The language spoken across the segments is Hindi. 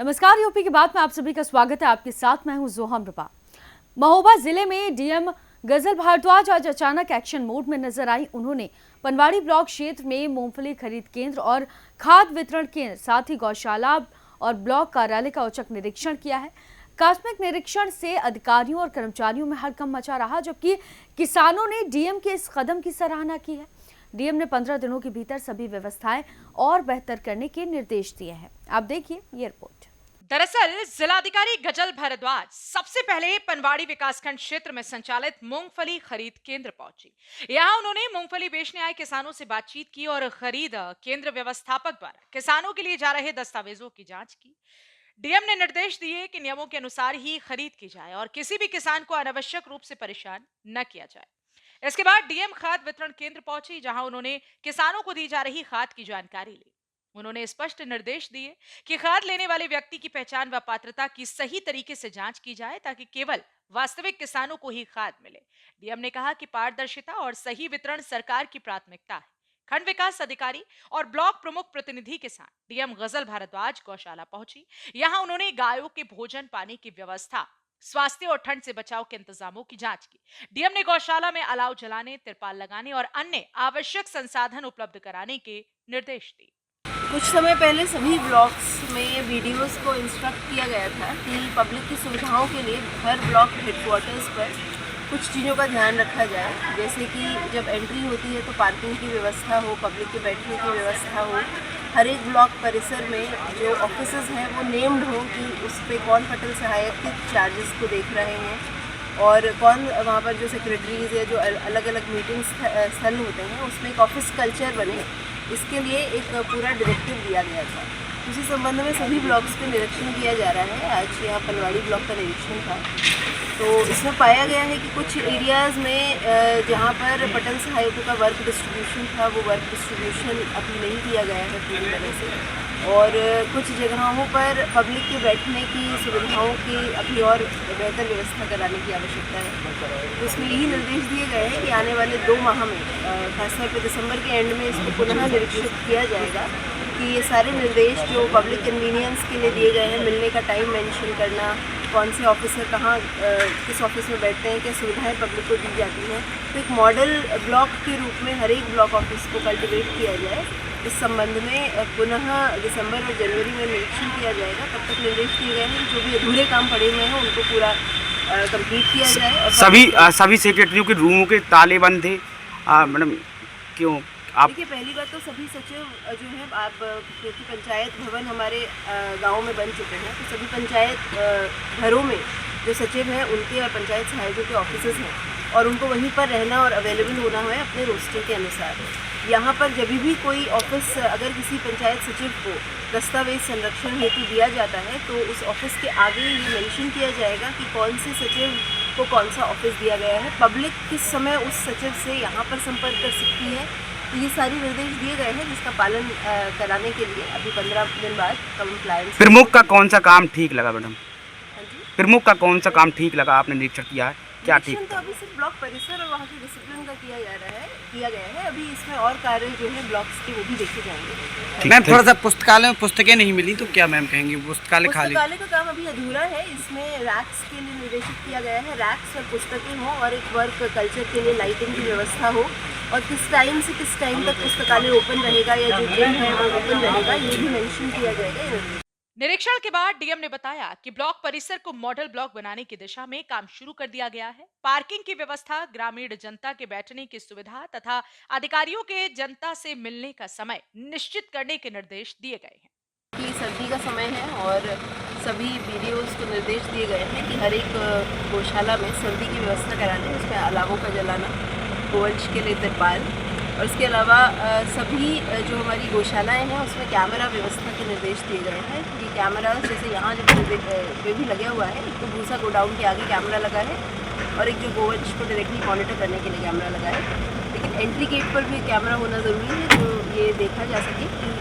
नमस्कार, यूपी की बात में आप सभी का स्वागत है। आपके साथ मैं हूं जोहम रुपा। महोबा जिले में डीएम गजल भारद्वाज आज अचानक एक्शन मोड में नजर आई। उन्होंने पनवाड़ी ब्लॉक क्षेत्र में मूंगफली खरीद केंद्र और खाद वितरण केंद्र, साथ ही गौशाला और ब्लॉक कार्यालय का औचक निरीक्षण किया है। आकस्मिक निरीक्षण से अधिकारियों और कर्मचारियों में हड़कंप मचा रहा, जबकि किसानों ने डीएम के इस कदम की सराहना की है। डीएम ने 15 दिनों के भीतर सभी व्यवस्थाएं और बेहतर करने के निर्देश दिए हैं। आप देखिए ये रिपोर्ट। दरअसल जिलाधिकारी गजल भारद्वाज सबसे पहले पनवाड़ी विकासखंड क्षेत्र में संचालित मूंगफली खरीद केंद्र पहुंची। यहां उन्होंने मूंगफली बेचने आए किसानों से बातचीत की और खरीद केंद्र व्यवस्थापक द्वारा किसानों के लिए जा रहे दस्तावेजों की जांच की। डीएम ने निर्देश दिए कि नियमों के अनुसार ही खरीद की जाए और किसी भी किसान को अनावश्यक रूप से परेशान न किया जाए। इसके बाद डीएम खाद वितरण केंद्र पहुंची, जहां उन्होंने किसानों को दी जा रही खाद की जानकारी ली। उन्होंने स्पष्ट निर्देश दिए कि खाद लेने वाले व्यक्ति की पहचान व पात्रता की सही तरीके से जांच की जाए, ताकि केवल वास्तविक किसानों को ही खाद मिले। डीएम ने कहा कि पारदर्शिता और सही वितरण सरकार की प्राथमिकता है। खंड विकास अधिकारी और ब्लॉक प्रमुख प्रतिनिधि के साथ डीएम गजल भारद्वाज गौशाला पहुंची। यहां उन्होंने गायों के भोजन पानी की व्यवस्था, स्वास्थ्य और ठंड से बचाव के इंतजामों की जांच की। डीएम ने गौशाला में अलाव जलाने, तिरपाल लगाने और अन्य आवश्यक संसाधन उपलब्ध कराने के निर्देश दिए। कुछ समय पहले सभी ब्लॉक्स में वीडियोस को इंस्ट्रक्ट किया गया था कि पब्लिक की सुविधाओं के लिए हर ब्लॉक हेडक्वार्टर्स पर कुछ चीज़ों का ध्यान रखा जाए, जैसे कि जब एंट्री होती है तो पार्किंग की व्यवस्था हो, पब्लिक के बैठने की व्यवस्था हो। हर एक ब्लॉक परिसर में जो ऑफिसेज हैं वो नेम्ड हो कि उस पर कौन पटल सहायक के चार्जेस को देख रहे हैं और कौन वहाँ पर जो सेक्रेटरीज या जो अलग अलग मीटिंग स्थल होते हैं उसमें एक ऑफिस कल्चर बने। इसके लिए एक पूरा डायरेक्टिव दिया गया था। उसी संबंध में सभी ब्लॉक्स पे निरीक्षण किया जा रहा है। आज यहाँ पनवाड़ी ब्लॉक का निरीक्षण था, तो इसमें पाया गया है कि कुछ एरियाज़ में जहाँ पर पटल सहायकों का वर्क डिस्ट्रीब्यूशन था वो वर्क डिस्ट्रीब्यूशन अभी नहीं किया गया है पूरी तरह से, और कुछ जगहों पर पब्लिक के बैठने की सुविधाओं की अभी और बेहतर व्यवस्था कराने की आवश्यकता है। तो इसमें यही निर्देश दिए गए हैं कि आने वाले 2 माह में, खासतौर पर दिसंबर के एंड में, इसको पुनः निरीक्षित किया जाएगा कि ये सारे निर्देश जो पब्लिक कन्वीनियंस के लिए दिए गए हैं, मिलने का टाइम मेंशन करना, कौन से ऑफिसर कहाँ किस ऑफिस में बैठते हैं, क्या सुविधाएं पब्लिक को दी जाती हैं, तो एक मॉडल ब्लॉक के रूप में हर एक ब्लॉक ऑफिस को कल्टिवेट किया जाए। इस संबंध में पुनः दिसंबर और जनवरी में निरीक्षण किया जाएगा। तब तक निर्देश दिए गए हैं कि जो भी अधूरे काम पड़े हुए हैं उनको पूरा कंप्लीट किया जाए। और सभी सेक्रेटरियों के रूमों के ताले बंद थे मैडम, क्यों? आप देखिए, पहली बात तो सभी सचिव जो है, आप क्योंकि पंचायत भवन हमारे गांव में बन चुके हैं, तो सभी पंचायत घरों में जो सचिव हैं उनके और पंचायत सहायकों के ऑफिसेज हैं और उनको वहीं पर रहना और अवेलेबल होना है अपने रोस्टर के अनुसार। यहाँ पर जब भी कोई ऑफिस, अगर किसी पंचायत सचिव को दस्तावेज संरक्षण हेतु दिया जाता है तो उस ऑफिस के आगे ये मेंशन किया जाएगा कि कौन से सचिव को कौन सा ऑफिस दिया गया है, पब्लिक किस समय उस सचिव से यहाँ पर संपर्क कर सकती है। तो ये सारे निर्देश दिए गए हैं जिसका पालन कराने के लिए अभी 15 दिन बाद कंप्लायंस। प्रमुख का कौन सा काम ठीक लगा मैडम? हाँ जी, प्रमुख का कौन सा काम ठीक लगा? आपने निरीक्षण किया है, क्या ठीक? तो अभी सिर्फ ब्लॉक परिसर और वहाँ के डिसिप्लिन का किया गया है। अभी इसमें और कार्य जो है ब्लॉक्स के वो भी देखे जाएंगे। मैम, थोड़ा सा पुस्तकालय में पुस्तकें नहीं मिली तो क्या मैम कहेंगे? पुस्तकालय का काम अभी अधूरा है। इसमें रैक्स के लिए निर्देशित किया गया है, रैक्स और पुस्तकें हों और एक वर्क कल्चर के लिए लाइटिंग की व्यवस्था हो, और किस टाइम से किस टाइम तक पुस्तकालय ओपन रहेगा या जो जिम है वो ओपन रहेगा, ये भी मेंशन किया जाएगा। निरीक्षण के बाद डीएम ने बताया कि ब्लॉक परिसर को मॉडल ब्लॉक बनाने की दिशा में काम शुरू कर दिया गया है। पार्किंग की व्यवस्था, ग्रामीण जनता के बैठने की सुविधा तथा अधिकारियों के जनता से मिलने का समय निश्चित करने के निर्देश दिए गए हैं। कि सर्दी का समय है और सभी वीडियोस को निर्देश दिए गए हैं कि हर एक गौशाला में सर्दी की व्यवस्था कराने, उसमें अलावों का जलाना, गोवंश के लिए तिरपाल, और इसके अलावा सभी जो हमारी गौशालाएं हैं उसमें कैमरा व्यवस्था के निर्देश दिए गए हैं। ये कैमरा जैसे यहाँ जो पे भी लगा हुआ है, एक तो भूसा गोडाउन के आगे कैमरा लगा है और एक जो गोवंश को डायरेक्टली मॉनिटर करने के लिए कैमरा लगा है, लेकिन एंट्री गेट पर भी कैमरा होना ज़रूरी है जो ये देखा जा सके कि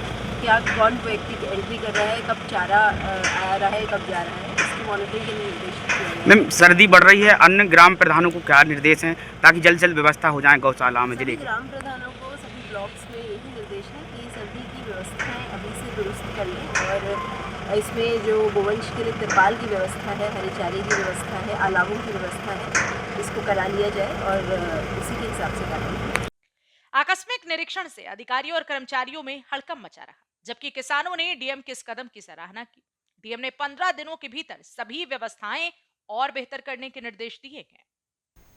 क्या कौन व्यक्ति एंट्री कर रहा है, कब चारा आ रहा है, कब जा रहा है, इसकी मॉनिटरिंग के लिए निर्देश दिए गए हैं। मैम, सर्दी बढ़ रही है, अन्य ग्राम प्रधानों को क्या निर्देश हैं ताकि जल्द से जल्द व्यवस्था हो जाए गौशाला में? जिले के ग्राम प्रधानों को सभी ब्लॉक्स में यही निर्देश है कि सर्दी की व्यवस्थाएं अभी से दुरुस्त कर लें और इसमें जो गोवंश के लिए तिरपाल की व्यवस्था है, हरे चारे की व्यवस्था है, अलावों की व्यवस्था है, इसको करा लिया जाए और उसी के हिसाब से कार्रवाई। आकस्मिक निरीक्षण से अधिकारियों और कर्मचारियों में हड़कंप मचा रहा, जबकि किसानों ने डीएम के इस कदम की सराहना की। डीएम ने 15 दिनों के भीतर सभी व्यवस्थाएं और बेहतर करने के निर्देश दिए गए।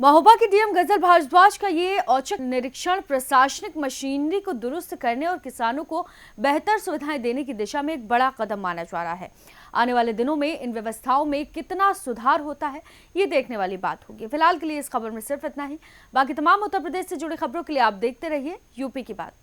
महोबा के डीएम गजल भारद्वाज का ये औचक निरीक्षण प्रशासनिक मशीनरी को दुरुस्त करने और किसानों को बेहतर सुविधाएं देने की दिशा में एक बड़ा कदम माना जा रहा है। आने वाले दिनों में इन व्यवस्थाओं में कितना सुधार होता है, ये देखने वाली बात होगी। फिलहाल के लिए इस खबर में सिर्फ इतना ही। बाकी तमाम उत्तर प्रदेश से जुड़ी खबरों के लिए आप देखते रहिए यूपी की बात।